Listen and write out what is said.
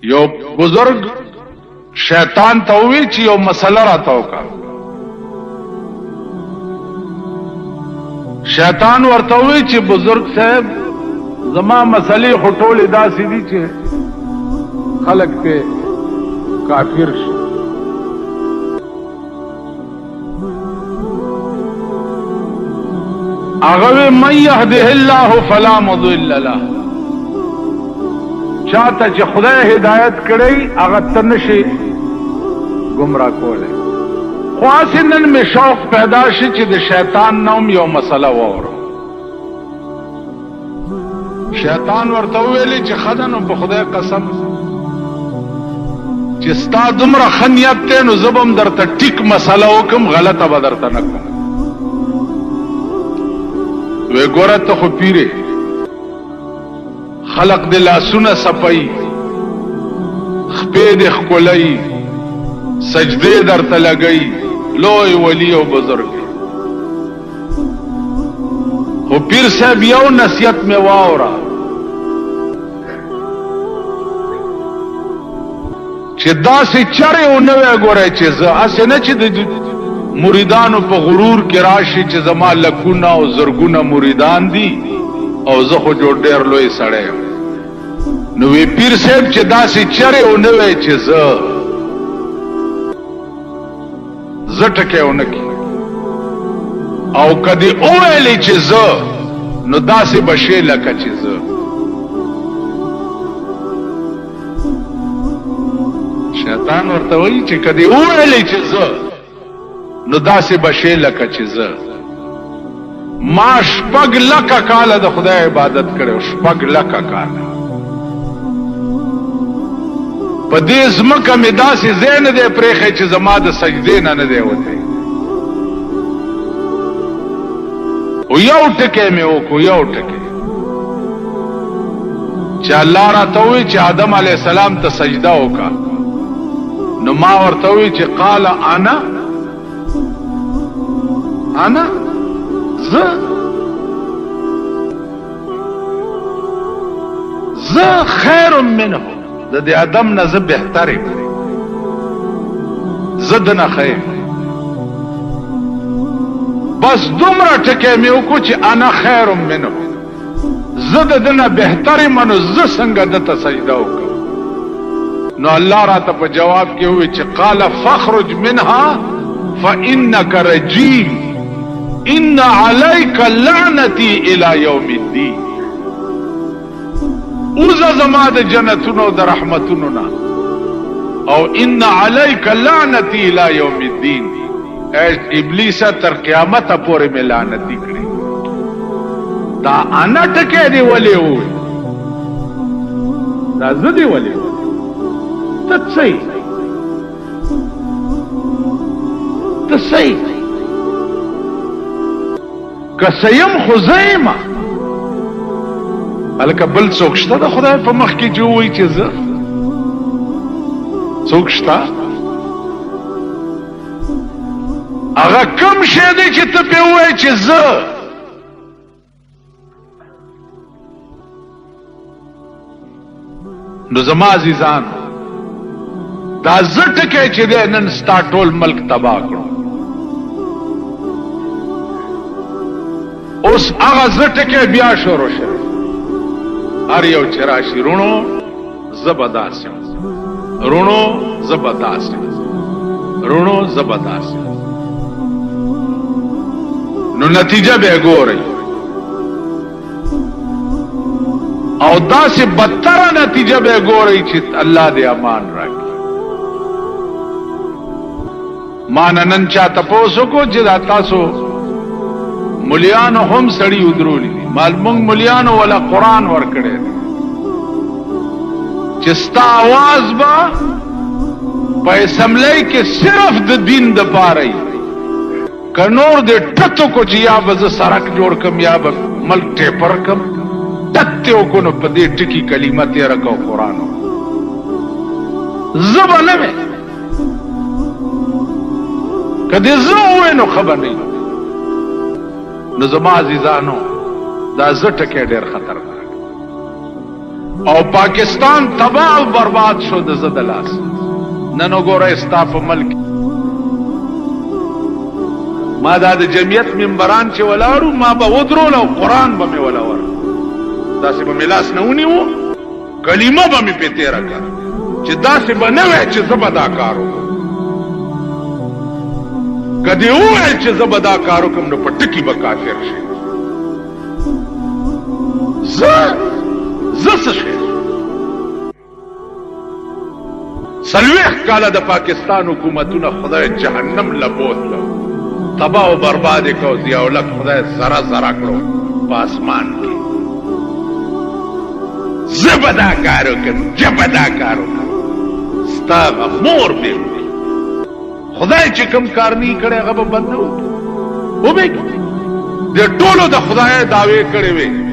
یو بزرگ شیطان تووی چې یو مسله راتاو کا شیطان ورتووی چې بزرگ صاحب زما مسلې خټولې داسې دي چې خلق ته کافر شي هغه من يهده الله فلا مضل له چاته چې خدای هدایت کړی هغه ته نشي گمراه کولی خو هسې نن مې شوق پیدا شي چې د شیطان نوم یو مسله واورم شیطان ورته وویلې چې ښه ده نو په خدای قسم چې ستا دومره ښه نیت دی نو زه به هم درته ټیک مسله وکړم غلطه به درته نه کړم وی ګوره ته خو پیرې خلق د لاسونه صفایي خپې د ښکلوي سجدې درته لګوي لوی ولی او بزرګ خو پیر صاحب یو نصیحت مې واوره چې داسې چرې ونه وی ګورئ چې زه هسې نه چې د مریدانو په غرور کې راشي چې زما لکونه او زرګونه مریدان دي او زه خو جوړ ډېر لوی سړی یم نو وی پیر صاحب چې داسې چرې ونه وی چې زه ټکی ونه کړي او که دې وویلې چې زه نو داسې به شې لکه چې زه شیطان ورته وایي چې که دې وویلې چې زه نو داسې به شې لکه چې زه ما 6 لکه کاله د خدای عبادت کړی 6 لکه کاله په دې ځمکه مې داسې ځای نه دی پرېښی چې زما د سجدې نه دی وتی او یو ټکی مې وکړو یو ټکی چې الله راته ووایي چې آدم علیه السلام ته سجده وکړه نو ما ورته ووایي چې قال انا زه خیر منه د دې ادم نه زه بهتر یم زه دنه خیر بس دومره ټکی مې وکړو چې انا خیر منه زه د دنه بهتر یم نو زه څنګه دته سجده وکړم نو الله راته په جواب کې ووایي چې قال فاخرج منها فانك رجيم ان عليك لعنتي الى يوم الدين اوزه زما د جنتونو د رحمتونو نه او ان عليك لعنتي الى يوم الدين ابلیس تر قیامت پورې مې لعنتي کړی دا انا ټکی دی ولې و دا زه دی ولې ته صحیح که سیم خو زیمه هلکه بل څوک شته د خدای په مخ کې چې ووایي چې زه څوک شته هغه کم شی دی چې ته پې ووایې چې زه نو زما عزیزان دا زه ټکی چې دی نن ستا ټول ملک تباه کړو اوس هغه زه ټکی بیا شروع شوی هر یو چې راشي رونو زه به داسې یم رونو زه به داسې یم رونو زه به داسې یم نو نتیجه به یې ګورئ او داسې بدتره نتیجه به یې ګورئ چې الله دې امان راکړي ما نن چا تپوس وکړو چې دا تاسو ملیانو هم سړی ودرولی دي مال مونږ ملیانو ولا قرآن ورکړی دی چې ستا آواز به په اسمبلی کې صرف د دین د پاره وي که نور دې ټتو کو چې یا به زه سړک جوړ کم یا به ملک ټیپر کم ټت یې وکړو نو په دې ټکي کلمه تېره کو قرآن زه به نه وې که دې زه ووې نو ښه به نه نو زما عزیزانو دا زه ټکی ډېر خطرناک او پاکستان تباہ او برباد شو د زه د لاس نن وګوره ستا په ملک ما دا د جمعیت ممبران چې ولاړو ما به ودرول او قرآن به مې ولاور داسې به مې لاس نه ونیو کلمه به مې پې تېره کړه چې داسې به نه وی چې زه به دا کار وکړم که دې وویل چې زه به دا کار وکړم نو په ټکي به کافر شي زه څه شی څلوېښت کاله د پاکستان حکومتونه خدای جهنم له بوتله تباہ و برباد کو ضیاءالحق خدای زرا زرا کړو په اسمان کې زه به دا کار وکړم زه به دا کار وکړم ستا مور به خدای چې کوم کار نه کړی هغه به بند نه وکړي د ټولو د خدای دعوې کړې وې